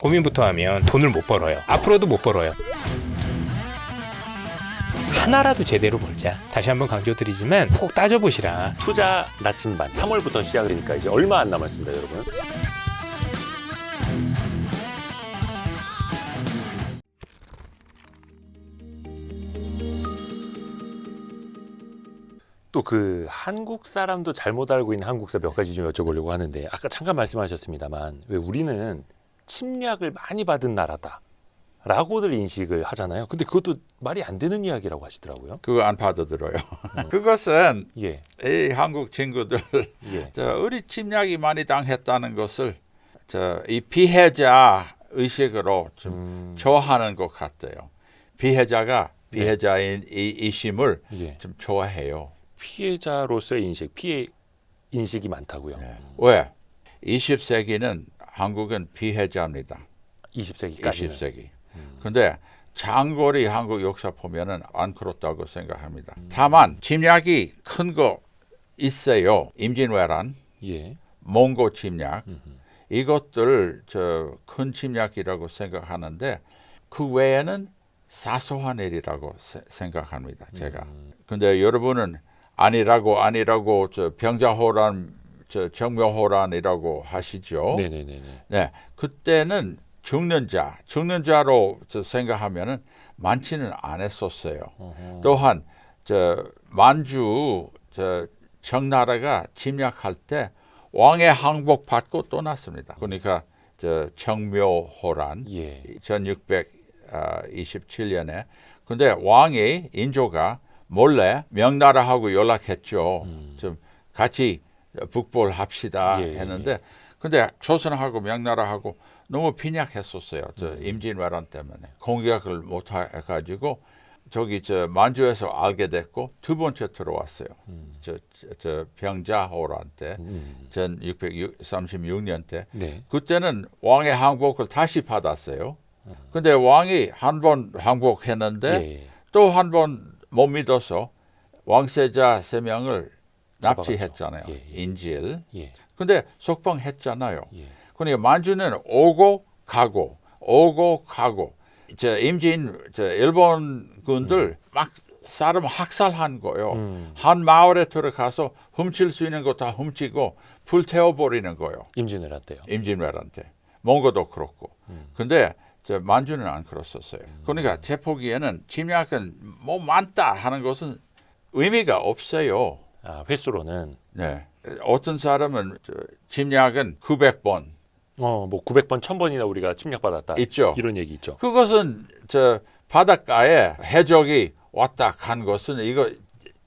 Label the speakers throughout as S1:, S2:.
S1: 고민부터 하면 돈을 못 벌어요. 앞으로도 못 벌어요. 하나라도 제대로 벌자. 다시 한번 강조드리지만 꼭 따져보시라.
S2: 투자 나침반 3월부터 시작이니까 이제 얼마 안 남았습니다, 여러분. 또 그 한국 사람도 잘못 알고 있는 한국사 몇 가지 좀 여쭤보려고 하는데, 아까 잠깐 말씀하셨습니다만 왜 우리는 침략을 많이 받은 나라다 라고들 인식을 하잖아요. 근데 그것도 말이 안 되는 이야기라고 하시더라고요.
S3: 그거 안 받아들어요. 그것은
S2: 예.
S3: 이 한국 친구들
S2: 예.
S3: 우리 침략이 많이 당했다는 것을 이 피해자 의식으로 좀 좋아하는 것 같아요. 피해자인 이심을
S2: 예.
S3: 좀 좋아해요.
S2: 피해자로서의 인식, 피해 인식이 많다고요.
S3: 네. 왜? 20세기는 한국은 피해자입니다.
S2: 20세기까지는.
S3: 20세기. 근데 장거리 한국 역사 보면은 안 그렇다고 생각합니다. 다만 침략이 큰 거 있어요. 임진왜란,
S2: 예.
S3: 몽고 침략, 이것들 큰 침략이라고 생각하는데 그 외에는 사소한 일이라고 생각합니다. 제가. 근데 여러분은 아니라고 병자호란, 정묘호란이라고 하시죠.
S2: 네네네네.
S3: 네, 그때는 죽는 자로 생각하면은 많지는 않았었어요. 또한 만주 청나라가 침략할 때 왕의 항복 받고 떠났습니다. 그러니까 정묘호란
S2: 예.
S3: 1627년에 근데 왕의 인조가 몰래 명나라하고 연락했죠. 좀 같이 북벌합시다
S2: 예.
S3: 했는데 근데 조선하고 명나라하고 너무 빈약했었어요. 임진왜란 때문에 공격을 못 해가지고 만주에서 알게 됐고 두 번째 들어왔어요. 병자호란 때 1636년 때
S2: 네.
S3: 그때는 왕의 항복을 다시 받았어요. 근데 왕이 한 번 항복했는데
S2: 예.
S3: 또 한 번 못 믿어서 왕세자 3명을 납치했잖아요.
S2: 예, 예.
S3: 인질.
S2: 예.
S3: 근데 석방했잖아요.
S2: 예.
S3: 그러니까 만주는 오고 가고. 일본군들 막 사람 학살한 거예요. 한 마을에 들어가서 훔칠 수 있는 거 다 훔치고 불태워버리는 거예요.
S2: 임진왜란 때요.
S3: 임진왜란 때. 몽고도 그렇고. 근데 만주는 안 그랬었어요. 그러니까 제 보기에는 침략은 뭐 많다 하는 것은 의미가 없어요.
S2: 아, 횟수로는
S3: 네. 어떤 사람은 침략은 900번
S2: 뭐 900번, 1000번이나 우리가 침략받았다.
S3: 있죠.
S2: 이런 얘기 있죠.
S3: 그것은 바닷가에 해적이 왔다 간 것은 이거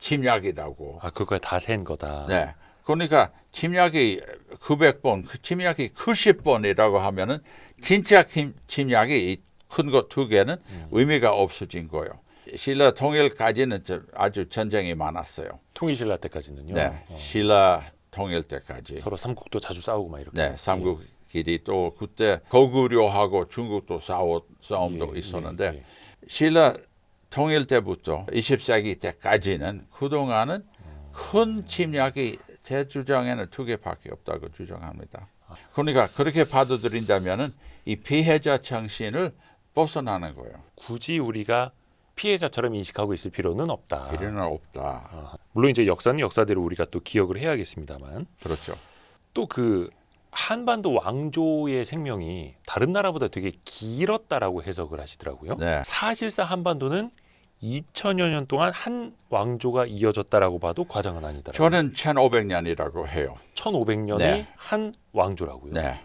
S3: 침략이라고.
S2: 아, 그거에 다 센 거다.
S3: 네. 그러니까 침략이 900번, 침략이 90번이라고 하면은 진짜 침략이 큰 것 2개는 의미가 없어진 거예요. 신라 통일까지는 아주 전쟁이 많았어요.
S2: 통일신라 때까지는요.
S3: 네. 신라 통일 때까지.
S2: 서로 삼국도 자주 싸우고 막 이렇게.
S3: 네. 삼국끼리 또 그때 고구려하고 중국도 싸움도
S2: 예,
S3: 있었는데
S2: 예, 예.
S3: 신라 통일 때부터 20세기 때까지는 그동안은 큰 침략이 제 주장에는 2개밖에 없다고 주장합니다. 그러니까 그렇게 받아들인다면은 이 피해자 정신을 벗어나는 거예요.
S2: 굳이 우리가 피해자처럼 인식하고 있을 필요는 없다.
S3: 필요는 없다.
S2: 물론 이제 역사는 역사대로 우리가 또 기억을 해야겠습니다만,
S3: 그렇죠.
S2: 또 그 한반도 왕조의 생명이 다른 나라보다 되게 길었다라고 해석을 하시더라고요.
S3: 네.
S2: 사실상 한반도는 2000여 년 동안 한 왕조가 이어졌다라고 봐도 과장은 아니더라고요.
S3: 저는 1500년이라고 해요.
S2: 1500년이
S3: 네.
S2: 한 왕조라고요.
S3: 네.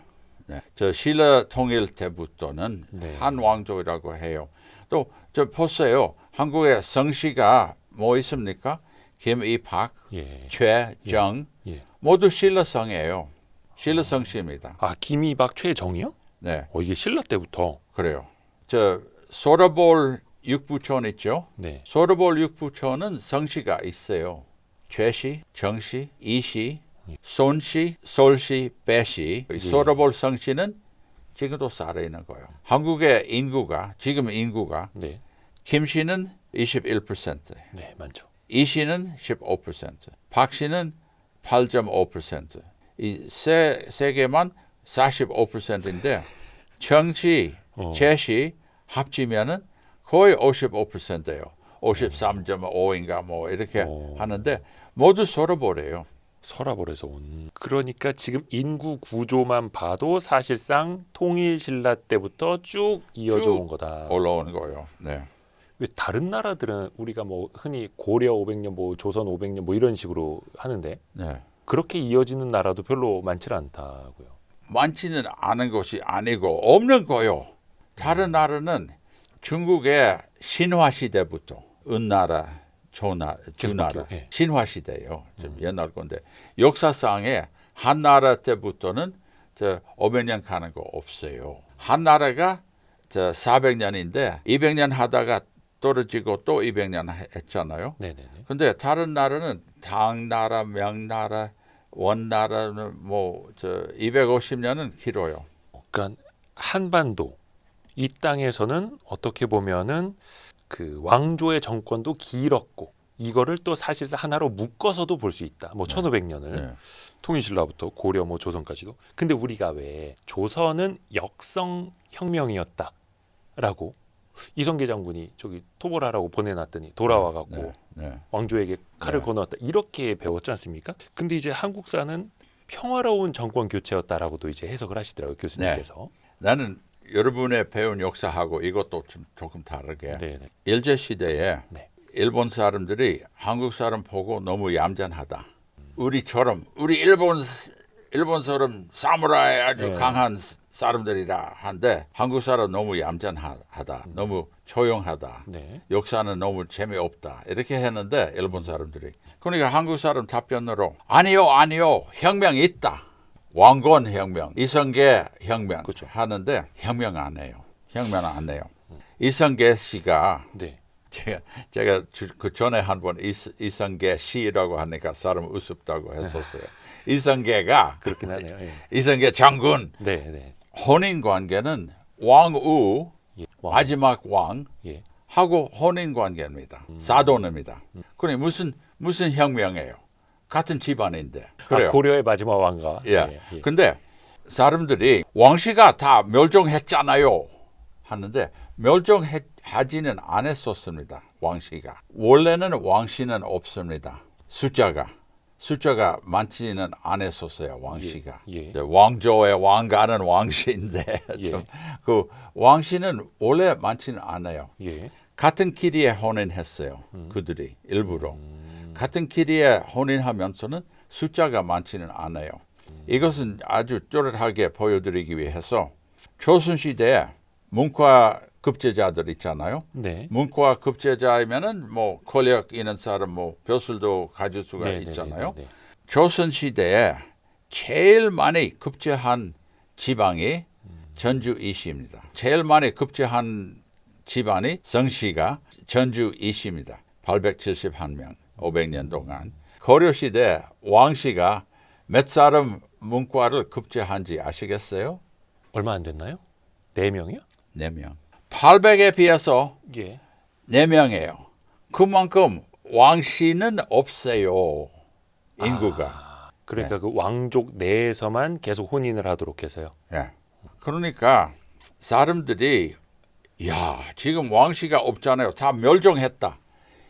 S3: 네. 신라 통일 때부터는
S2: 네.
S3: 한 왕조라고 해요. 또 보세요. 한국의 성씨가 뭐 있습니까? 김이박,
S2: 예.
S3: 최정
S2: 예.
S3: 모두 신라성이에요. 신라성씨입니다.
S2: 아, 김이박, 최정이요?
S3: 네,
S2: 이게 신라 때부터.
S3: 그래요. 소라볼 육부촌 있죠?
S2: 네.
S3: 소라볼 육부촌은 성씨가 있어요. 최씨, 정씨, 이씨, 손씨, 솔씨, 배씨. 소라볼 성씨는 지금도 살아있는 거예요. 한국의 지금 인구가
S2: 네.
S3: 김씨는 21%,
S2: 네, 많죠.
S3: 이씨는 15%, 박씨는 8.5%. 이 세 개만 45%인데 청시, 제시 합치면은 거의 55%예요. 53.5인가 뭐 이렇게 하는데 모두 서러버려요.
S2: 서라벌에서 온. 그러니까 지금 인구 구조만 봐도 사실상 통일 신라 때부터 쭉 이어져
S3: 쭉
S2: 온 거다.
S3: 올라오는 거예요. 네.
S2: 왜 다른 나라들은 우리가 뭐 흔히 고려 500년, 뭐 조선 500년 뭐 이런 식으로 하는데
S3: 네.
S2: 그렇게 이어지는 나라도 별로 많지 않다고요.
S3: 많지는 않은 것이 아니고 없는 거요. 다른 나라는 중국의 신화 시대부터 은나라, 주나라
S2: 예.
S3: 신화 시대예요. 좀 옛날 건데 역사상에 한 나라 때부터는 500년 가는 거 없어요. 한 나라가 400년인데 200년 하다가 떨어지고 또 200년 했잖아요.
S2: 네네네.
S3: 근데 다른 나라는 당나라, 명나라, 원나라는 뭐 250년은 길어요.
S2: 그러니까 한반도 이 땅에서는 어떻게 보면은 그 왕조의 정권도 길었고 이거를 또 사실상 하나로 묶어서도 볼 수 있다. 뭐 1500년을
S3: 네.
S2: 통일신라부터 고려 뭐 조선까지도. 근데 우리가 왜 조선은 역성 혁명이었다라고 이성계 장군이 저기 토벌하라고 보내놨더니 돌아와갖고
S3: 네. 네.
S2: 왕조에게 칼을
S3: 네.
S2: 건너왔다 이렇게 배웠지 않습니까? 근데 이제 한국사는 평화로운 정권 교체였다라고도 이제 해석을 하시더라고요 교수님께서.
S3: 나는 여러분의 배운 역사하고 이것도 좀 조금 다르게
S2: 네네.
S3: 일제 시대에
S2: 네.
S3: 일본 사람들이 한국 사람 보고 너무 얌전하다. 우리처럼 우리 일본 사람 사무라이 아주
S2: 네.
S3: 강한 사람들이라 한데 한국 사람 너무 얌전하다. 너무 조용하다.
S2: 네.
S3: 역사는 너무 재미없다. 이렇게 했는데 일본 사람들이. 그러니까 한국 사람 답변으로 아니요. 혁명이 있다. 왕건 혁명, 이성계 혁명
S2: 그렇죠.
S3: 하는데 혁명 안 해요. 혁명 안 해요. 이성계 씨가
S2: 네.
S3: 제가 그 전에 한번 이성계 씨라고 하니까 사람 우습다고 했었어요. 이성계가
S2: 그렇긴 하네요. 예.
S3: 이성계 장군
S2: 네, 네.
S3: 혼인 관계는 왕우
S2: 예.
S3: 마지막 왕
S2: 예.
S3: 하고 혼인 관계입니다. 사돈입니다. 그러니 무슨 혁명이에요? 같은 집안인데. 그래요.
S2: 아, 고려의 마지막 왕가.
S3: 예. 근데 사람들이 왕씨가 다 멸종했잖아요. 하는데 멸종하지는 않았었습니다. 왕씨가. 원래는 왕씨는 없습니다. 숫자가 많지는 않았었어요. 왕씨가.
S2: 예.
S3: 왕조의 왕가는 왕씨인데
S2: 예.
S3: 그 왕씨는 원래 많지는 않아요.
S2: 예.
S3: 같은 길이에 혼인했어요. 그들이 일부러. 같은 길이에 혼인하면서는 숫자가 많지는 않아요. 이것은 아주 또렷하게 보여드리기 위해서 조선시대에 문과 급제자들 있잖아요.
S2: 네.
S3: 문과 급제자이면은 뭐 권력 있는 사람 뭐 벼슬도 가질 수가
S2: 네,
S3: 있잖아요.
S2: 네, 네, 네.
S3: 조선시대에 제일 많이 급제한 지방이 전주 이시입니다. 제일 많이 급제한 집안이 성씨가 전주 이시입니다. 871명, 500년 동안. 고려시대 왕씨가 몇 사람 문과를 급제한지 아시겠어요?
S2: 얼마 안 됐나요? 4명이요?
S3: 4명. 800에 비해서
S2: 예.
S3: 4명이에요. 그만큼 왕씨는 없어요. 인구가.
S2: 그러니까 그 왕족 내에서만 계속 혼인을 하도록 해서요.
S3: 예. 그러니까 사람들이 야 지금 왕씨가 없잖아요. 다 멸종했다.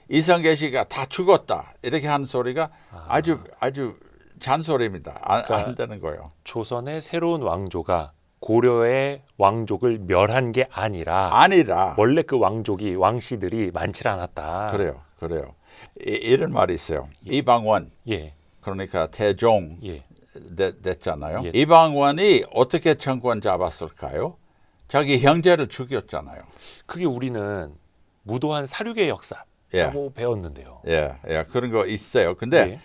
S3: 이성계 씨가 다 죽었다. 이렇게 하는 소리가 아주 잔소리입니다. 안 되는 거예요.
S2: 조선의 새로운 왕조가 고려의 왕족을 멸한 게 아니라 원래 그 왕씨들이 많지 않았다.
S3: 그래요. 이런 말이 있어요. 이방원
S2: 예.
S3: 그러니까 태종
S2: 예.
S3: 됐잖아요.
S2: 예.
S3: 이방원이 어떻게 정권 잡았을까요? 자기 형제를 죽였잖아요.
S2: 그게 우리는 무도한 사륙의 역사라고 배웠는데요.
S3: 예, 그런 거 있어요. 근데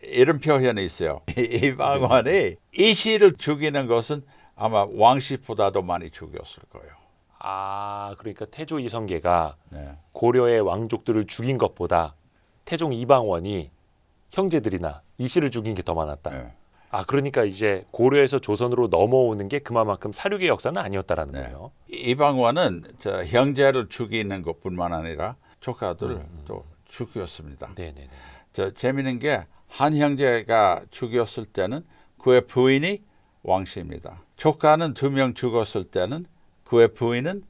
S3: 이런 표현이 있어요. 이방원이 이씨를 죽이는 것은 아마 왕씨보다도 많이 죽였을 거예요.
S2: 아, 그러니까 태조 이성계가
S3: 네.
S2: 고려의 왕족들을 죽인 것보다 태종 이방원이 형제들이나 이씨를 죽인 게 더 많았다.
S3: 네.
S2: 아, 그러니까 이제 고려에서 조선으로 넘어오는 게 그만큼 사륙의 역사는 아니었다라는
S3: 네.
S2: 거예요.
S3: 이방원은 형제를 죽이는 것뿐만 아니라 조카들을 또 죽였습니다.
S2: 네네네.
S3: 재미있는 게 한 형제가 죽였을 때는 그의 부인이 왕씨입니다. 조카는 2명 죽었을 때는 그의 부인은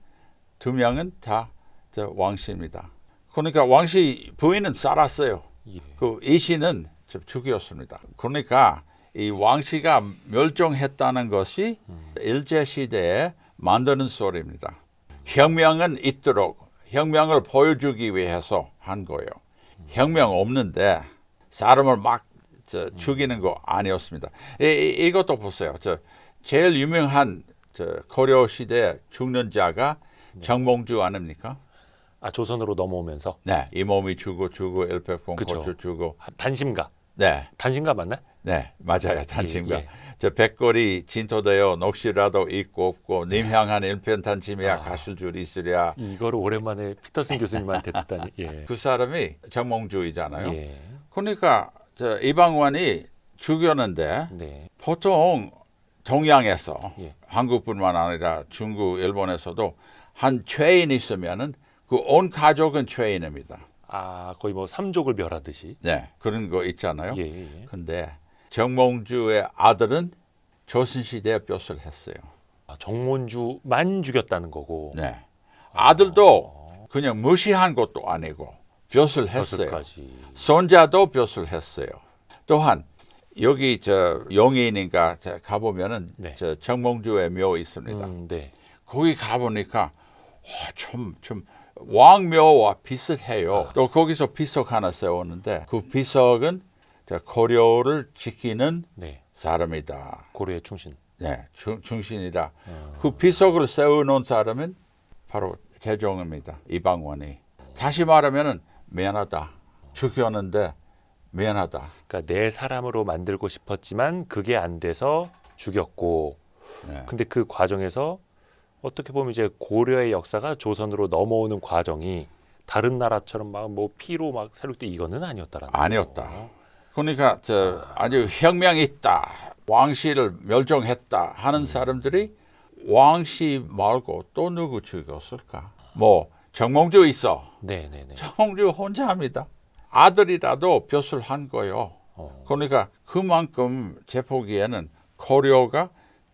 S3: 2명은 다 왕씨입니다. 그러니까 왕씨 부인은 살았어요.
S2: 예.
S3: 그 이씨는 죽였습니다. 그러니까 이 왕씨가 멸종했다는 것이 일제 시대에 만드는 소리입니다. 혁명은 있도록 혁명을 보여주기 위해서 한 거예요. 혁명 없는데 사람을 막 죽이는 거 아니었습니다. 이것도 보세요. 제일 유명한 고려 시대 죽는 자가 정몽주 아닙니까?
S2: 아, 조선으로 넘어오면서
S3: 네, 이 몸이 주고 일백봉
S2: 그쵸.
S3: 고추 주고.
S2: 단심가.
S3: 네,
S2: 단심가 맞나?
S3: 네, 맞아요. 단심가.
S2: 예.
S3: 저 백골이 진토되어 녹시라도 있고 없고 님 향한 일편단심이야 가실 줄 있으랴.
S2: 이거를 오랜만에 피터슨 교수님한테 듣다니. 예.
S3: 그 사람이 정몽주이잖아요.
S2: 예.
S3: 그러니까 이방원이 죽였는데
S2: 네.
S3: 보통 동양에서
S2: 예.
S3: 한국뿐만 아니라 중국, 일본에서도 한 죄인 있으면은 그 온 가족은 죄인입니다.
S2: 아, 거의 뭐 삼족을 멸하듯이.
S3: 네, 그런 거 있잖아요.
S2: 예, 예.
S3: 근데 정몽주의 아들은 조선시대에 벼슬 했어요.
S2: 아, 정몽주만 죽였다는 거고.
S3: 네, 아들도 그냥 무시한 것도 아니고 벼슬 했어요.
S2: 벼슬까지.
S3: 손자도 벼슬 했어요. 또한 여기 용인인가 가보면은
S2: 네.
S3: 정몽주의 묘 있습니다.
S2: 네.
S3: 거기 가보니까 좀 왕묘와 비슷해요. 또 거기서 비석 하나 세웠는데 그 비석은 고려를 지키는
S2: 네.
S3: 사람이다.
S2: 고려의 충신.
S3: 네, 충신이다. 그 비석을 세워놓은 사람은 바로 재종입니다. 이방원이. 다시 말하면은 미안하다. 죽였는데 미안하다.
S2: 그러니까 내 사람으로 만들고 싶었지만 그게 안 돼서 죽였고.
S3: 네.
S2: 근데 그 과정에서 어떻게 보면 이제 고려의 역사가 조선으로 넘어오는 과정이 다른 나라처럼 막 뭐 피로 막 살릴 때 이거는 아니었다라는
S3: 아니었다.
S2: 거죠.
S3: 그러니까 아주 혁명이 있다. 왕씨를 멸종했다 하는 사람들이 왕씨 말고 또 누구 죽였을까? 뭐 정몽주 있어.
S2: 네네네.
S3: 정몽주 혼자 합니다. 아들이라도 벼슬한 거요. 그러니까 그만큼 제 보기에는 고려가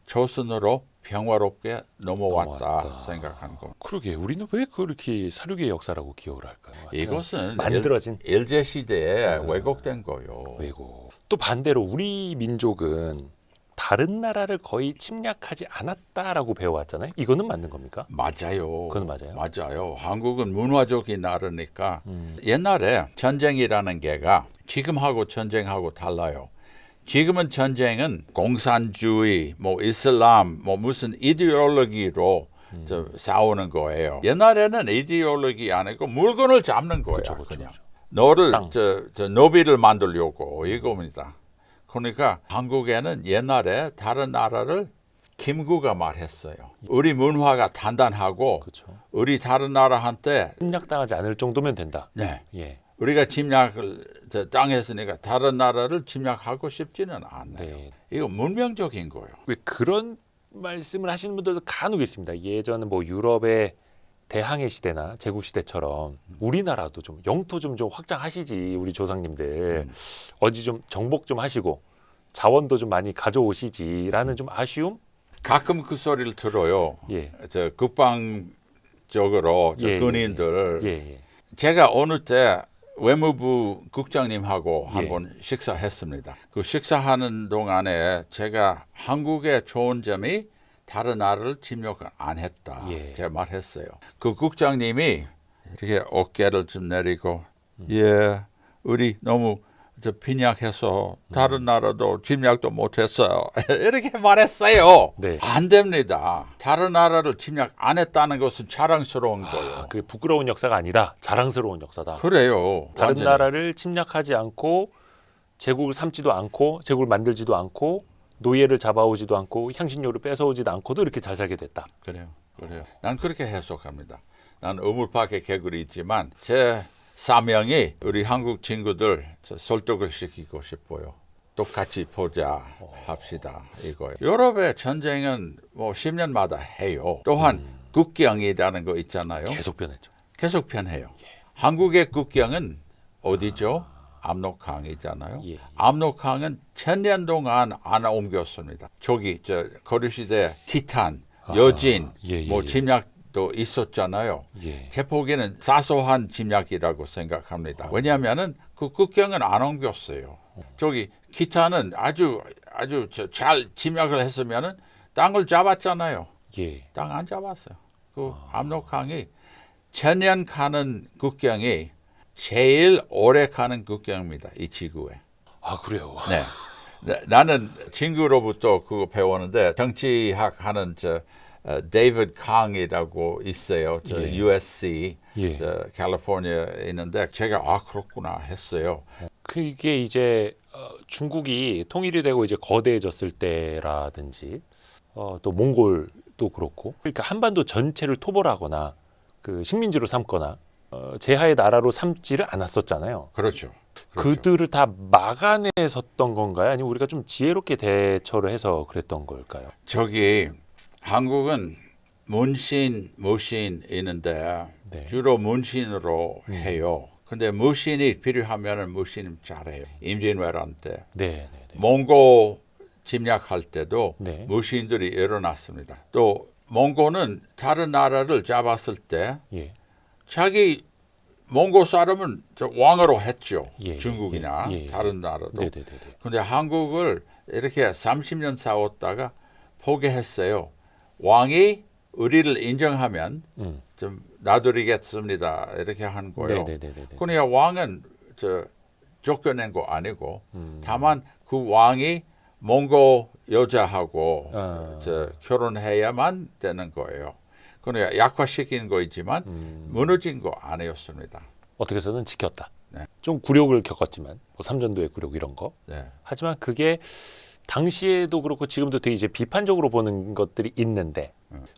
S3: 조선으로 평화롭게 넘어왔다 생각한 거.
S2: 그러게 우리는 왜 그렇게 사륙의 역사라고 기억을 할까요?
S3: 이것은
S2: 만들어진
S3: 일제 시대에 왜곡된 거요.
S2: 왜고 또 반대로 우리 민족은 다른 나라를 거의 침략하지 않았다라고 배워왔잖아요. 이거는 맞는 겁니까?
S3: 맞아요.
S2: 그건 맞아요?
S3: 맞아요. 한국은 문화적인 나라니까 옛날에 전쟁이라는 게가 지금하고 전쟁하고 달라요. 지금은 전쟁은 공산주의, 뭐 이슬람, 뭐 무슨 이데올로기로 싸우는 거예요. 옛날에는 이데올로기 아니고 물건을 잡는 거예요.
S2: 그쵸.
S3: 너를 노비를 만들려고 이겁니다. 그러니까 한국에는 옛날에 다른 나라를 김구가 말했어요. 우리 문화가 단단하고
S2: 그렇죠.
S3: 우리 다른 나라한테
S2: 침략당하지 않을 정도면 된다.
S3: 네.
S2: 예.
S3: 우리가 침략을 당했으니까 다른 나라를 침략하고 싶지는 않아요.
S2: 네.
S3: 이거 문명적인 거예요.
S2: 왜 그런 말씀을 하시는 분들도 간혹 있습니다. 예전 뭐 유럽의 대항해 시대나 제국 시대처럼 우리나라도 좀 영토 좀 확장하시지 우리 조상님들 어디 좀 정복 좀 하시고 자원도 좀 많이 가져오시지라는 좀 아쉬움.
S3: 가끔 그 소리를 들어요.
S2: 예.
S3: 국방적으로 군인들.
S2: 예.
S3: 제가 어느 때 외무부 국장님하고
S2: 예.
S3: 한번 식사했습니다. 그 식사하는 동안에 제가 한국의 좋은 점이 다른 나라를 침략 안 했다.
S2: 예.
S3: 제가 말했어요. 그 국장님이 이렇게 어깨를 좀 내리고 예, 우리 너무 빈약해서 다른 나라도 침략도 못했어요. 이렇게 말했어요.
S2: 네.
S3: 안 됩니다. 다른 나라를 침략 안 했다는 것은 자랑스러운 거예요.
S2: 그게 부끄러운 역사가 아니다. 자랑스러운 역사다.
S3: 그래요.
S2: 다른
S3: 완전히.
S2: 나라를 침략하지 않고 제국을 삼지도 않고 제국을 만들지도 않고 노예를 잡아오지도 않고 향신료를 뺏어오지도 않고도 이렇게 잘 살게 됐다.
S3: 그래요. 난 그렇게 해석합니다. 난 우물파게 개구리 있지만 제 사명이 우리 한국 친구들 설득을 시키고 싶어요. 똑같이 보자 합시다 이거예요. 유럽의 전쟁은 뭐 10년마다 해요. 또한 국경이라는 거 있잖아요.
S2: 계속 변했죠.
S3: 계속 변해요. 한국의 국경은 어디죠? 압록강이잖아요.
S2: 예.
S3: 압록강은 1000년 동안 안 옮겼습니다. 저기 고려시대 티탄,
S2: 아,
S3: 여진,
S2: 예, 예,
S3: 뭐
S2: 예.
S3: 침략도 있었잖아요.
S2: 예.
S3: 제 보기에는 사소한 침략이라고 생각합니다. 왜냐하면은 그 국경은 안 옮겼어요. 저기 기타는 아주 잘 침략을 했으면은 땅을 잡았잖아요.
S2: 예.
S3: 땅 안 잡았어요. 그 압록강이 1000년 가는 국경이 제일 오래 가는 국경입니다. 이 지구에.
S2: 아, 그래요.
S3: 네. 나는 친구로부터 그거 배웠는데 정치학 하는 데이비드 캉이라고 있어요.
S2: 예.
S3: USC
S2: 예.
S3: 캘리포니아에 있는데 제가 그렇구나 했어요.
S2: 그게 이제 중국이 통일이 되고 이제 거대해졌을 때라든지 또 몽골도 그렇고 그러니까 한반도 전체를 토벌하거나 그 식민지로 삼거나 제하의 나라로 삼지를 않았었잖아요.
S3: 그렇죠.
S2: 그들을 다 막아내섰던 건가요? 아니면 우리가 좀 지혜롭게 대처를 해서 그랬던 걸까요?
S3: 저기 한국은 문신, 무신 있는데
S2: 네.
S3: 주로 문신으로 해요. 근데 무신이 필요하면은 무신 잘해요. 임진왜란 때,
S2: 네, 네, 네.
S3: 몽고 침략할 때도
S2: 네.
S3: 무신들이 일어났습니다. 또 몽고는 다른 나라를 잡았을 때
S2: 예.
S3: 자기 몽고 사람은 왕으로 했죠.
S2: 예,
S3: 중국이나
S2: 예, 예,
S3: 다른 나라도.
S2: 네, 네, 네, 네.
S3: 근데 한국을 이렇게 30년 싸웠다가 포기했어요. 왕이 우리를 인정하면 좀 놔드리겠습니다. 이렇게 한 거예요.
S2: 네, 네, 네, 네, 네.
S3: 그러니까 왕은 쫓겨낸 거 아니고 다만 그 왕이 몽고 여자하고 결혼해야만 되는 거예요. 그러니까 약화시킨 거이지만 무너진 거 아니었습니다.
S2: 어떻게 해서는 지켰다.
S3: 네.
S2: 좀 굴욕을 겪었지만 뭐 삼전도의 굴욕 이런 거.
S3: 네.
S2: 하지만 그게 당시에도 그렇고 지금도 되게 이제 비판적으로 보는 것들이 있는데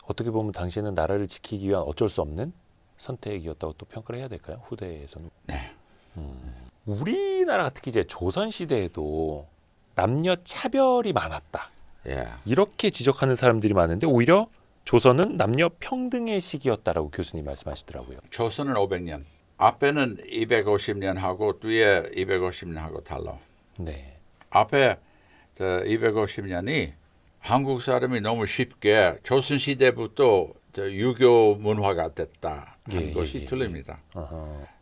S2: 어떻게 보면 당시에는 나라를 지키기 위한 어쩔 수 없는 선택이었다고 또 평가를 해야 될까요? 후대에서는.
S3: 네.
S2: 우리나라가 특히 이제 조선 시대에도 남녀 차별이 많았다.
S3: 예.
S2: 이렇게 지적하는 사람들이 많은데 오히려 조선은 남녀 평등의 시기였다라고 교수님 말씀하시더라고요.
S3: 조선은 500년. 앞에는 250년 하고 뒤에 250년 하고 달라.
S2: 네.
S3: 앞에 250년이 한국 사람이 너무 쉽게 조선 시대부터 유교 문화가 됐다 하는 것이 틀립니다.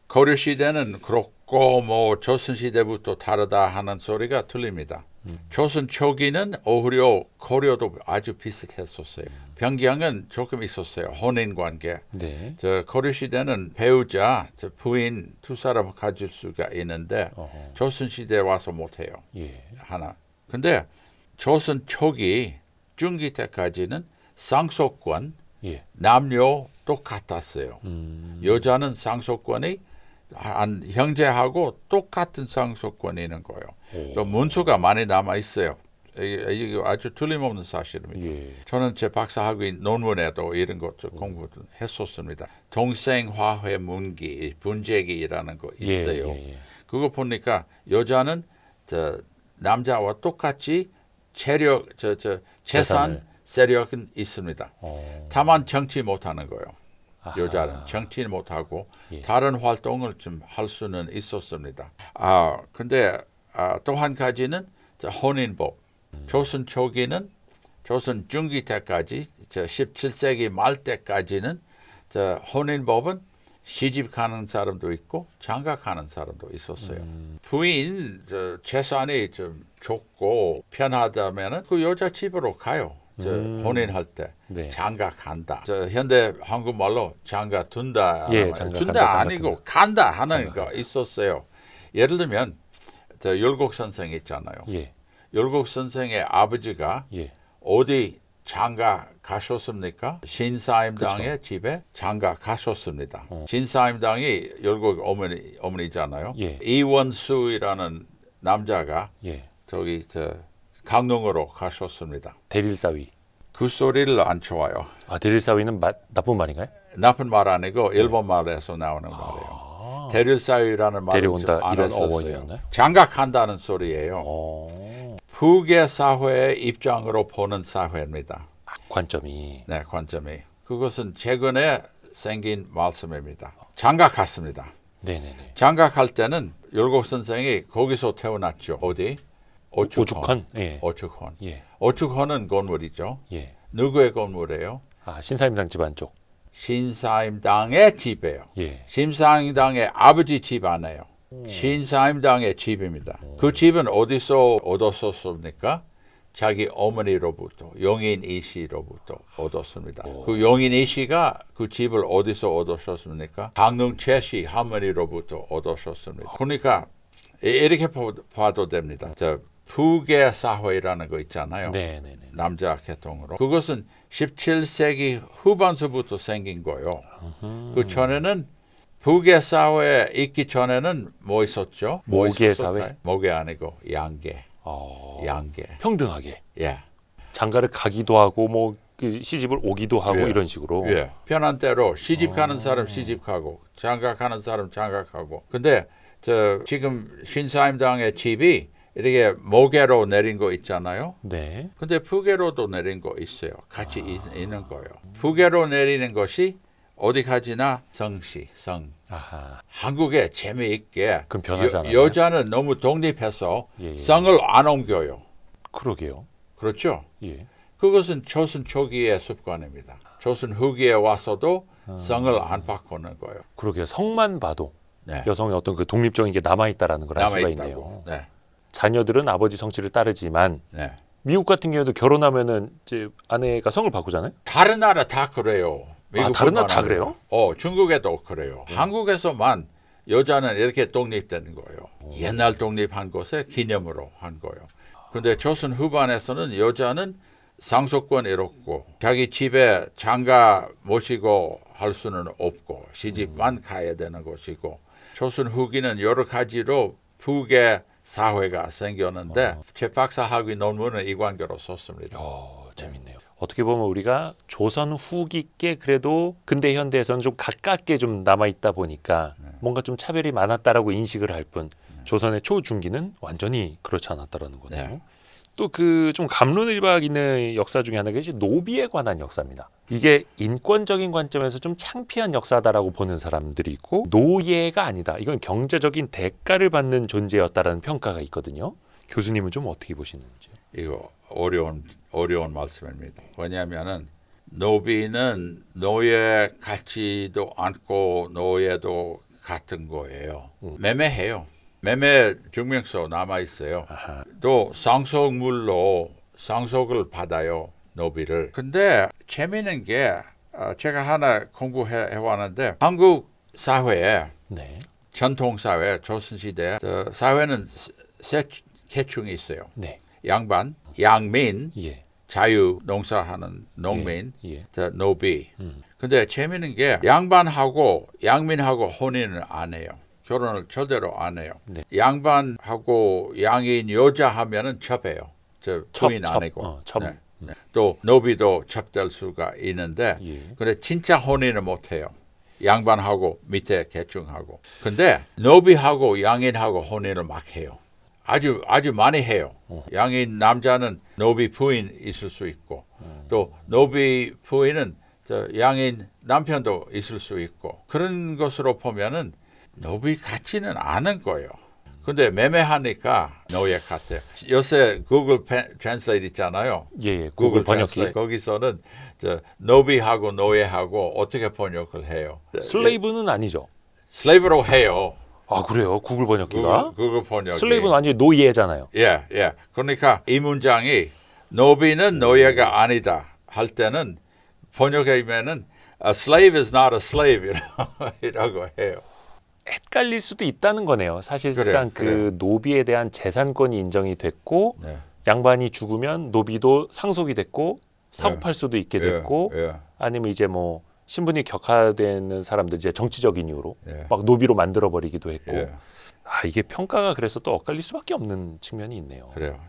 S3: 고려 시대는 그렇고 뭐 조선 시대부터 다르다 하는 소리가 틀립니다. 조선 초기는 오히려 고려도 아주 비슷했었어요. 변경은 조금 있었어요. 혼인 관계.
S2: 네.
S3: 고려 시대는 배우자, 부인 두 사람 가질 수가 있는데 조선 시대 와서 못해요.
S2: 예.
S3: 하나. 근데 조선 초기 중기 때까지는 상속권
S2: 예.
S3: 남녀 똑같았어요. 여자는 상속권이 한 형제하고 똑같은 상속권이 있는 거예요. 또 문서가 많이 남아 있어요. 이게 아주 틀림없는 사실입니다.
S2: 예.
S3: 저는 제 박사학위 논문에도 이런 것을 공부했었습니다. 동생화해 문기, 분재기라는 거 있어요.
S2: 예.
S3: 그거 보니까 여자는 남자와 똑같이 재산,
S2: 재산을.
S3: 세력은 있습니다. 다만 정치 못하는 거예요.
S2: 아하.
S3: 여자는 정치 못하고
S2: 예.
S3: 다른 활동을 좀 할 수는 있었습니다. 근데 또 한 가지는 혼인법. 조선 초기는 조선 중기 때까지 17세기 말 때까지는 혼인법은 시집 가는 사람도 있고 장가 가는 사람도 있었어요. 부인 재산이 좀 좋고 편하다면은 그 여자 집으로 가요. 혼인할 때
S2: 네.
S3: 장가 간다. 현대 한국말로 장가 둔다.
S2: 예, 장가
S3: 둔다
S2: 간다, 장가
S3: 아니고
S2: 둔다.
S3: 간다 하는
S2: 장가
S3: 거 있었어요. 예를 들면 율곡 선생 있잖아요.
S2: 예.
S3: 율곡 선생의 아버지가
S2: 예.
S3: 어디 장가 가셨습니까? 신사임당의
S2: 그쵸.
S3: 집에 장가 가셨습니다. 신사임당이 율곡 어머니잖아요.
S2: 예.
S3: 이원수이라는 남자가
S2: 예.
S3: 저기 강릉으로 가셨습니다.
S2: 대릴사위.
S3: 그 소리를 안 좋아요.
S2: 대릴사위는 나쁜 말인가요?
S3: 나쁜 말 아니고 일본 말에서 나오는 말이에요. 대릴사위라는 말을
S2: 데려온다
S3: 좀안
S2: 이런
S3: 했었어요.
S2: 어원이었나요?
S3: 장가간다는 소리예요. 북의 사회의 입장으로 보는 사회입니다.
S2: 관점이.
S3: 네, 관점이. 그것은 최근에 생긴 말씀입니다. 장가 갔습니다.
S2: 네네네.
S3: 장가갈 때는 율곡 선생이 거기서 태어났죠. 어디?
S2: 오죽헌. 예.
S3: 오죽헌.
S2: 예.
S3: 오죽헌은 건물이죠.
S2: 예.
S3: 누구의 건물이에요?
S2: 아, 신사임당 집안 쪽.
S3: 신사임당의 집이에요.
S2: 예.
S3: 신사임당의 아버지 집 아니에요. 신사임당의 집입니다. 그 집은 어디서 얻었었습니까? 자기 어머니로부터, 용인 이씨로부터 얻었습니다. 그 용인 이씨가 그 집을 어디서 얻으셨습니까? 강릉 최씨 할머니로부터 얻으셨습니다. 그러니까 이렇게 봐도 됩니다. 저 부계 사회라는 거 있잖아요.
S2: 네네네.
S3: 남자 계통으로. 그것은 17세기 후반서부터 생긴 거예요. 그 전에는 부계 사회에 있기 전에는 뭐 있었죠? 뭐
S2: 모계
S3: 있었을까요?
S2: 사회?
S3: 모계 아니고 양계. 양계.
S2: 평등하게.
S3: 예.
S2: 장가를 가기도 하고 뭐 그 시집을 오기도 하고
S3: 예.
S2: 이런 식으로.
S3: 예. 편한 대로 시집 가는 사람 시집 가고 장가 가는 사람 장가 가고. 근데 저 지금 신사임당의 집이 이렇게 모계로 내린 거 있잖아요.
S2: 네.
S3: 근데 부계로도 내린 거 있어요. 같이 있는 거예요. 부계로 내리는 것이 어디까지나 성씨, 성.
S2: 아하.
S3: 한국에 재미있게
S2: 그럼 변하지 않아요?
S3: 여자는 너무 독립해서
S2: 예.
S3: 성을 안 옮겨요.
S2: 그러게요.
S3: 그렇죠?
S2: 예.
S3: 그것은 조선 초기의 습관입니다. 조선 후기에 와서도 성을 안 바꾸는 거예요.
S2: 그러게요. 성만 봐도
S3: 네.
S2: 여성의 어떤 그 독립적인 게 남아 있다라는 걸 알 수가 있네요.
S3: 남아있다고. 네.
S2: 자녀들은 아버지 성씨를 따르지만
S3: 네.
S2: 미국 같은 경우도 결혼하면은 이제 아내가 성을 바꾸잖아요.
S3: 다른 나라 다 그래요.
S2: 다른 나라 다
S3: 미국뿐만
S2: 그래요?
S3: 아니라. 중국에도 그래요. 한국에서만 여자는 이렇게 독립된 거예요. 옛날 독립한 것에 기념으로 한 거예요. 근데 조선 후반에서는 여자는 상속권 잃었고 자기 집에 장가 모시고 할 수는 없고 시집만 가야 되는 것이고 조선 후기는 여러 가지로 부계 사회가 생겼는데 제 박사 학위 논문은 이 관계로 썼습니다.
S2: 재밌네요. 어떻게 보면 우리가 조선 후기께 그래도 근대 현대에서는 좀 가깝게 좀 남아 있다 보니까 뭔가 좀 차별이 많았다라고 인식을 할 뿐 조선의 초중기는 완전히 그렇지 않았다라는 거네요.
S3: 네.
S2: 또 그 좀 감론을박 있는 역사 중에 하나가 이제 노비에 관한 역사입니다. 이게 인권적인 관점에서 좀 창피한 역사다라고 보는 사람들이 있고 노예가 아니다. 이건 경제적인 대가를 받는 존재였다라는 평가가 있거든요. 교수님은 좀 어떻게 보시는지요?
S3: 이거 어려운 말씀입니다. 왜냐하면은 노비는 노예 같지도 않고 노예도 같은 거예요. 매매해요. 매매 증명서 남아 있어요.
S2: 아하.
S3: 또 상속물로 상속을 받아요. 노비를. 근데 재미있는 게 제가 하나 공부해 왔는데 한국 사회에
S2: 네.
S3: 전통 사회 조선시대 사회는 세 계층이 있어요.
S2: 네.
S3: 양반, 양민,
S2: 예.
S3: 자유 농사하는 농민,
S2: 예.
S3: 노비. 근데 재미있는 게 양반하고 양민하고 혼인을 안 해요. 결혼을 절대로 안 해요.
S2: 네.
S3: 양반하고 양인 여자 하면은 첩해요. 저 부인 아니고.
S2: 첩.
S3: 네. 네. 또 노비도 첩될 수가 있는데
S2: 예.
S3: 근데 진짜 혼인을 못 해요. 양반하고 밑에 계층하고. 근데 노비하고 양인하고 혼인을 막 해요. 아주 많이 해요. 양인 남자는 노비 부인 있을 수 있고 또 노비 부인은 양인 남편도 있을 수 있고 그런 것으로 보면은 노비 같지는 않은 거예요. 근데 매매하니까 노예 같아요. 요새 구글 트랜슬레이트 있잖아요.
S2: 예. 구글 번역기.
S3: 트랜슬레이트. 거기서는 노비하고 노예하고 어떻게 번역을 해요.
S2: 슬레이브는 아니죠.
S3: 슬레이브로 해요.
S2: 아 그래요? 구글 번역기가?
S3: 구글 번역기.
S2: 슬레이브는 완전히 노예잖아요.
S3: 예. 그러니까 이 문장이 노비는 노예가 아니다 할 때는 번역하면은 a slave is not a slave 이라고 해요.
S2: 헷갈릴 수도 있다는 거네요. 사실상
S3: 그래요.
S2: 그 노비에 대한 재산권이 인정이 됐고
S3: 네.
S2: 양반이 죽으면 노비도 상속이 됐고 사고 팔 수도 있게 됐고
S3: 예.
S2: 아니면 이제 뭐 신분이 격하되는 사람들 이제 정치적인 이유로
S3: 예.
S2: 막 노비로 만들어 버리기도 했고
S3: 예.
S2: 이게 평가가 그래서 또 엇갈릴 수밖에 없는 측면이 있네요.
S3: 그래요.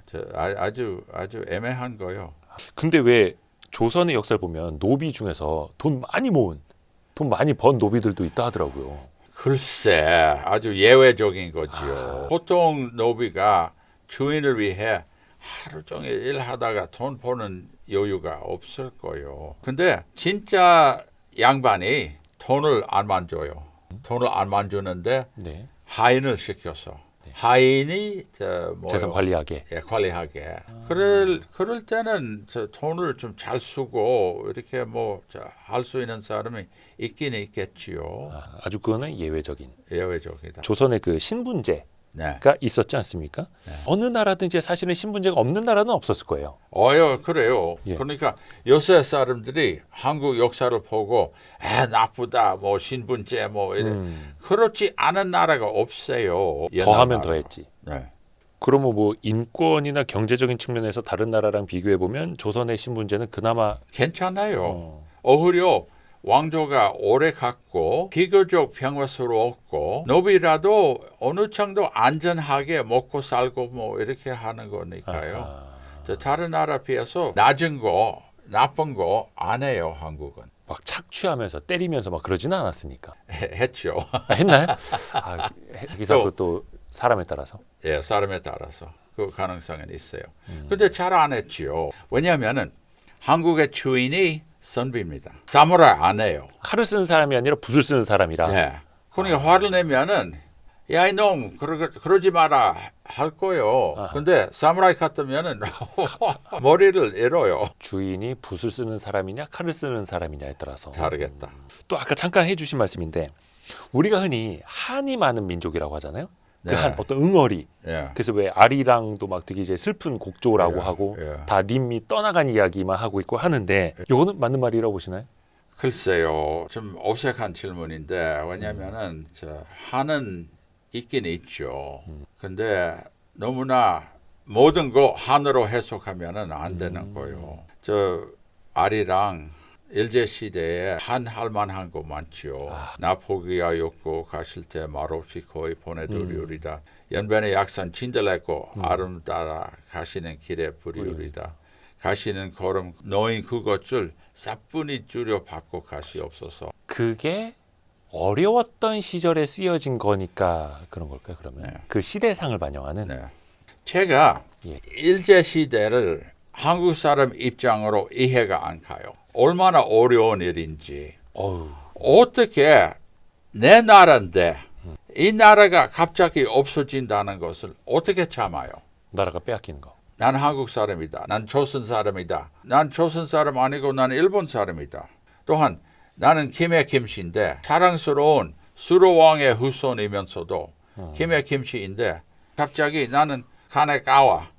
S3: 아주 애매한 거요.
S2: 근데 왜 조선의 역사를 보면 노비 중에서 돈 많이 번 노비들도 있다 하더라고요.
S3: 글쎄, 아주 예외적인 거지요. 보통 노비가 주인을 위해 하루 종일 일하다가 돈 버는 여유가 없을 거예요. 근데 진짜 양반이 돈을 안 만져요. 돈을 안 만주는데
S2: 네.
S3: 하인을 시켜서 하인이
S2: 재산 관리하게.
S3: 예, 관리하게. 그럴 때는 돈을 좀 잘 쓰고 이렇게 뭐 할 수 있는 사람이 있긴 있겠지요.
S2: 아주 그거는 예외적인.
S3: 예외적이다.
S2: 조선의 그 신분제가
S3: 네.
S2: 있었지 않습니까? 어느 나라든지 사실은 신분제가 없는 나라는 없었을 거예요.
S3: 그래요.
S2: 예.
S3: 그러니까 요새 사람들이 한국 역사를 보고 나쁘다, 뭐 신분제, 뭐 이래. 그렇지 않은 나라가 없어요.
S2: 더하면
S3: 나라가.
S2: 더했지.
S3: 네.
S2: 그러면 뭐 인권이나 경제적인 측면에서 다른 나라랑 비교해 보면 조선의 신분제는 그나마
S3: 괜찮아요. 오히려 왕조가 오래 갔고 비교적 평화스러웠고 노비라도 어느 정도 안전하게 먹고 살고 뭐 이렇게 하는 거니까요. 다른 나라 비해서 낮은 거, 나쁜 거 안 해요, 한국은.
S2: 막 착취하면서 때리면서 막 그러지는 않았으니까.
S3: 했죠.
S2: 했나요? 기사도 또 사람에 따라서.
S3: 예, 사람에 따라서 그 가능성은 있어요. 근데 잘 안 했지요. 왜냐하면은 한국의 주인이 선비입니다. 사무라이 안 해요.
S2: 칼을 쓰는 사람이 아니라 붓을 쓰는 사람이라.
S3: 예. 그러니까 화를 내면은 야 이놈 그러지 마라 할 거요. 근데 사무라이 같으면은 머리를 잃어요.
S2: 주인이 붓을 쓰는 사람이냐 칼을 쓰는 사람이냐에 따라서
S3: 다르겠다.
S2: 또 아까 잠깐 해주신 말씀인데 우리가 흔히 한이 많은 민족이라고 하잖아요. 그
S3: 네.
S2: 한 어떤 응어리.
S3: 예.
S2: 그래서 왜 아리랑도 막 되게 이제 슬픈 곡조라고
S3: 예,
S2: 하고
S3: 예.
S2: 다 님이 떠나간 이야기만 하고 있고 하는데 요거는 맞는 말이라고 보시나요?
S3: 글쎄요. 좀 어색한 질문인데 왜냐면은 한은 있긴 있죠. 근데 너무나 모든 거 한으로 해석하면은 안 되는 거예요. 아리랑 일제 시대에 한 할만한 거 많지요. 나포기아였고 가실 때 말없이 거의 보내드리우리다. 연변의 약산 진달래고 아름 따라 가시는 길에 부리우리다. 가시는 걸음 너희 그것을 사뿐히 줄여 받고 가시옵소서.
S2: 그게 어려웠던 시절에 쓰여진 거니까 그런 걸까요? 그러면
S3: 네.
S2: 그 시대상을 반영하는.
S3: 네. 제가
S2: 예.
S3: 일제 시대를 한국 사람 입장으로 이해가 안 가요. 얼마나 어려운 일인지.
S2: 어우,
S3: 어떻게 내 나라인데 이 나라가 갑자기 없어진다는 것을 어떻게 참아요?
S2: 나라가 빼앗기는 거.
S3: 난 한국 사람이다. 난 조선 사람이다. 난 조선 사람 아니고 난 일본 사람이다. 또한 나는 김해 김씨인데 자랑스러운 수로왕의 후손이면서도 김해 김씨인데 갑자기 나는 가네가와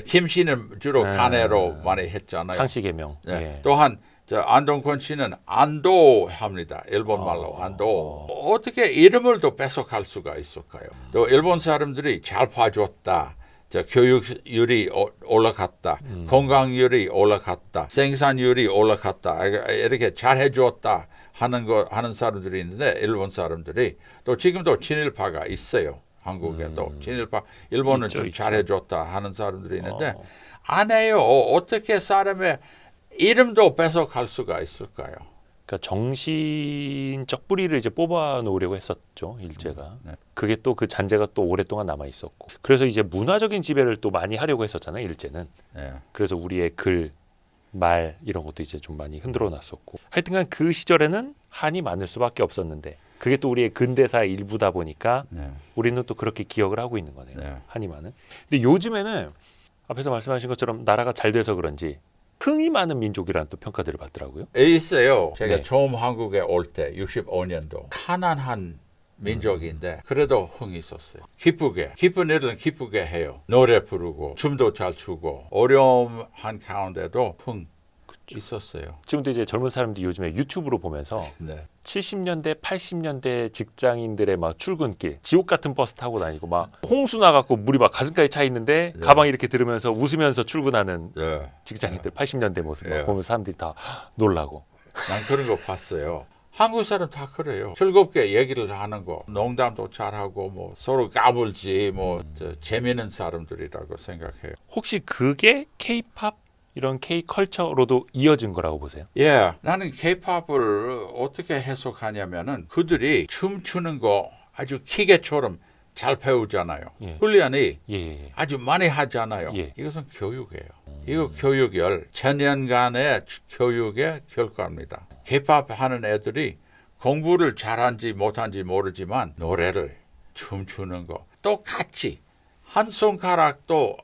S3: 김씨는 주로 가네로 많이 했잖아요.
S2: 창씨개명.
S3: 네.
S2: 예.
S3: 또한 안동권 씨는 안도 합니다. 일본 말로 안도. 어떻게 이름을 또 뺏어갈 수가 있을까요? 또 일본 사람들이 잘 봐줬다. 교육률이 올라갔다. 건강률이 올라갔다. 생산률이 올라갔다. 이렇게 잘 해주었다 하는 사람들이 있는데 일본 사람들이 또 지금도 친일파가 있어요. 한국에도 친일파 일본은
S2: 있죠,
S3: 좀
S2: 있죠.
S3: 잘해줬다 하는 사람들이 있는데 안 해요. 어떻게 사람의 이름도 뺏어갈 수가 있을까요?
S2: 그러니까 정신적 뿌리를 이제 뽑아 놓으려고 했었죠, 일제가.
S3: 네.
S2: 그게 또 그 잔재가 또 오랫동안 남아 있었고. 그래서 이제 문화적인 지배를 또 많이 하려고 했었잖아요, 일제는.
S3: 네.
S2: 그래서 우리의 글, 말 이런 것도 이제 좀 많이 흔들어 놨었고. 하여튼간 그 시절에는 한이 많을 수밖에 없었는데 그게 또 우리의 근대사의 일부다 보니까
S3: 네.
S2: 우리는 또 그렇게 기억을 하고 있는 거네요.
S3: 네.
S2: 한이 많은. 근데 요즘에는 앞에서 말씀하신 것처럼 나라가 잘 돼서 그런지 흥이 많은 민족이라는 또 평가들을 받더라고요.
S3: 있어요. 제가
S2: 네.
S3: 처음 한국에 올 때 65년도 가난한 민족인데 그래도 흥이 있었어요. 기쁜 일은 기쁘게 해요. 노래 부르고 춤도 잘 추고 어려움한 가운데도 흥 있었어요.
S2: 지금도 이제 젊은 사람들이 요즘에 유튜브로 보면서
S3: 네.
S2: 70년대, 80년대 직장인들의 막 출근길, 지옥 같은 버스 타고 다니고 막 홍수 나갖고 물이 막 가슴까지 차 있는데
S3: 네.
S2: 가방 이렇게 들으면서 웃으면서 출근하는
S3: 네.
S2: 직장인들 80년대 모습 막
S3: 네.
S2: 보면서 사람들이 다 놀라고.
S3: 난 그런 거 봤어요. 한국 사람 다 그래요. 즐겁게 얘기를 하는 거, 농담도 잘하고 뭐 서로 까불지 뭐 재미있는 사람들이라고 생각해요.
S2: 혹시 그게 K-팝 이런 K-컬처로도 이어진 거라고 보세요?
S3: 예, 나는 K-팝을 어떻게 해석하냐면은 그들이 춤추는 거 아주 기계처럼 잘 배우잖아요.
S2: 예.
S3: 훈련이
S2: 예.
S3: 아주 많이 하잖아요.
S2: 예.
S3: 이것은 교육이에요. 이거 교육열, 1000년간의 교육의 결과입니다. K-팝 하는 애들이 공부를 잘한지 못한지 모르지만 노래를 춤추는 거 똑같이 한 손가락도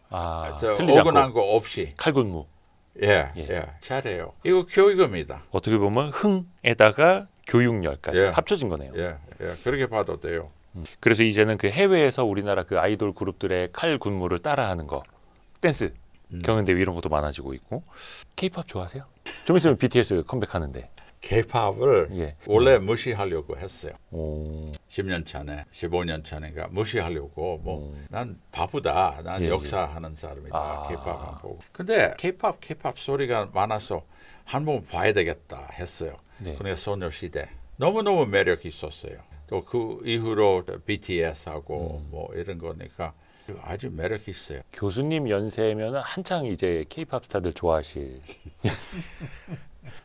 S2: 틀리지
S3: 어긋난
S2: 않고
S3: 거 없이
S2: 칼군무.
S3: 예, 잘해요. 이거 교육입니다.
S2: 어떻게 보면 흥에다가 교육열까지
S3: 예.
S2: 합쳐진 거네요.
S3: 예, 그렇게 봐도 돼요.
S2: 그래서 이제는 그 해외에서 우리나라 그 아이돌 그룹들의 칼군무를 따라하는 거, 댄스, 경연대회 이런 것도 많아지고 있고. K-팝 좋아하세요? 좀 있으면 BTS 컴백하는데.
S3: K-팝을
S2: 예.
S3: 원래 무시하려고 했어요.
S2: 오,
S3: 10년 전에, 15년 전인가 무시하려고 난 바쁘다. 난
S2: 예,
S3: 역사하는 사람이다. K-팝 안 보고. 근데 K-팝 소리가 많아서 한번 봐야 되겠다 했어요.
S2: 네.
S3: 그러니까 소녀시대 너무너무 매력이 있었어요. 또 그 이후로 BTS하고 뭐 이런 거니까 아주 매력 있어요.
S2: 교수님 연세면 한창 이제 K-팝 스타들 좋아하실.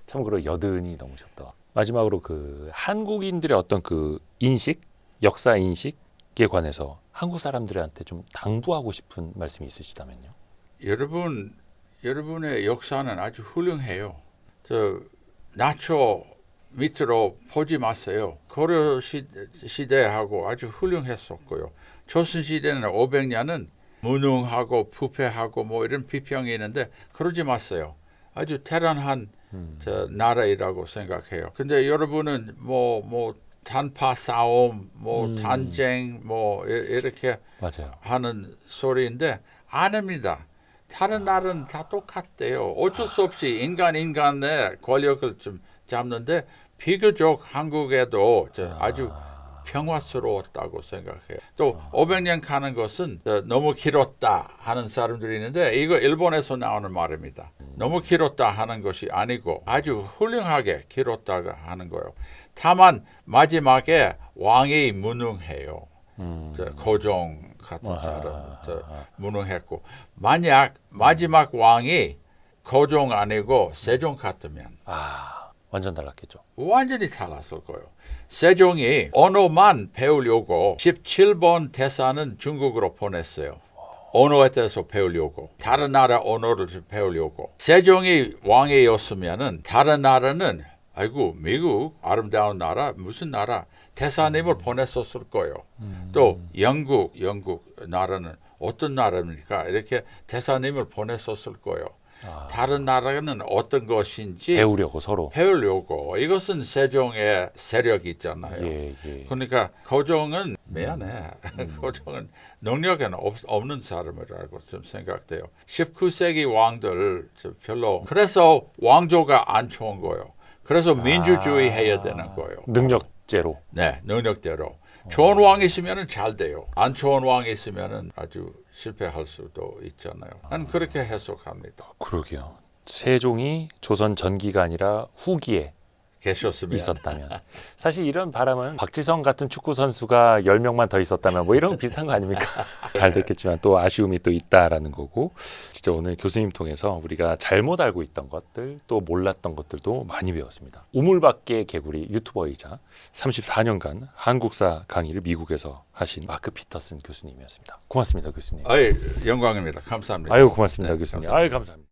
S2: 참고로 여든이 넘으셨다. 마지막으로 그 한국인들의 어떤 그 인식, 역사 인식에 관해서 한국 사람들한테 좀 당부하고 싶은 말씀이 있으시다면요.
S3: 여러분의 역사는 아주 훌륭해요. 저 나초 밑으로 보지 마세요. 고려 시대하고 아주 훌륭했었고요. 조선 시대는 500년은 무능하고 부패하고 뭐 이런 비평이 있는데 그러지 마세요. 아주 대단한 저 나라이라고 생각해요. 근데 여러분은 뭐 단파 싸움, 뭐 전쟁, 뭐 이렇게
S2: 맞아요.
S3: 하는 소리인데 아닙니다. 다른 나라는 다 똑같대요. 어쩔 수 없이 인간의 권력을 좀 잡는데 비교적 한국에도 아주 평화스러웠다고 생각해요. 또 500년 가는 것은 너무 길었다 하는 사람들이 있는데 이거 일본에서 나오는 말입니다. 너무 길었다 하는 것이 아니고 아주 훌륭하게 길었다가 하는 거예요. 다만 마지막에 왕이 무능해요. 고종 같은 사람 무능했고 만약 마지막 왕이 고종 아니고 세종 같으면
S2: 완전 달랐겠죠.
S3: 완전히 달랐을 거예요. 세종이 언어만 배우려고 17번 대사는 중국으로 보냈어요. 언어에 대해서 배우려고. 다른 나라 언어를 배우려고. 세종이 왕이었으면은 다른 나라는 아이고 미국 아름다운 나라 무슨 나라 대사님을 보냈었을 거예요. 또 영국 나라는 어떤 나라입니까? 이렇게 대사님을 보냈었을 거예요. 다른 나라는 어떤 것인지 배우려고. 이것은 세종의 세력이 있잖아요.
S2: 예.
S3: 그러니까 고종은 미안해. 고종은 능력은 없는 사람이라고 좀 생각돼요. 19세기 왕들 별로 그래서 왕조가 안 좋은 거예요. 그래서 민주주의 해야 되는 거예요.
S2: 능력제로.
S3: 네, 능력대로. 좋은 왕이 있으면 잘 돼요. 안 좋은 왕이 있으면 아주 실패할 수도 있잖아요. 난 그렇게 해석합니다.
S2: 그러게요. 세종이 조선 전기가 아니라 후기에
S3: 계셨으면
S2: 있었다면. 사실 이런 바람은 박지성 같은 축구 선수가 10명만 더 있었다면 뭐 이런 거 비슷한 거 아닙니까? 잘 됐겠지만 또 아쉬움이 또 있다라는 거고. 진짜 오늘 교수님 통해서 우리가 잘못 알고 있던 것들 또 몰랐던 것들도 많이 배웠습니다. 우물밖의 개구리 유튜버이자 34년간 한국사 강의를 미국에서 하신 마크 피터슨 교수님이었습니다. 고맙습니다, 교수님.
S3: 영광입니다. 감사합니다.
S2: 아유, 고맙습니다,
S3: 네,
S2: 교수님.
S3: 감사합니다.
S2: 아유, 감사합니다.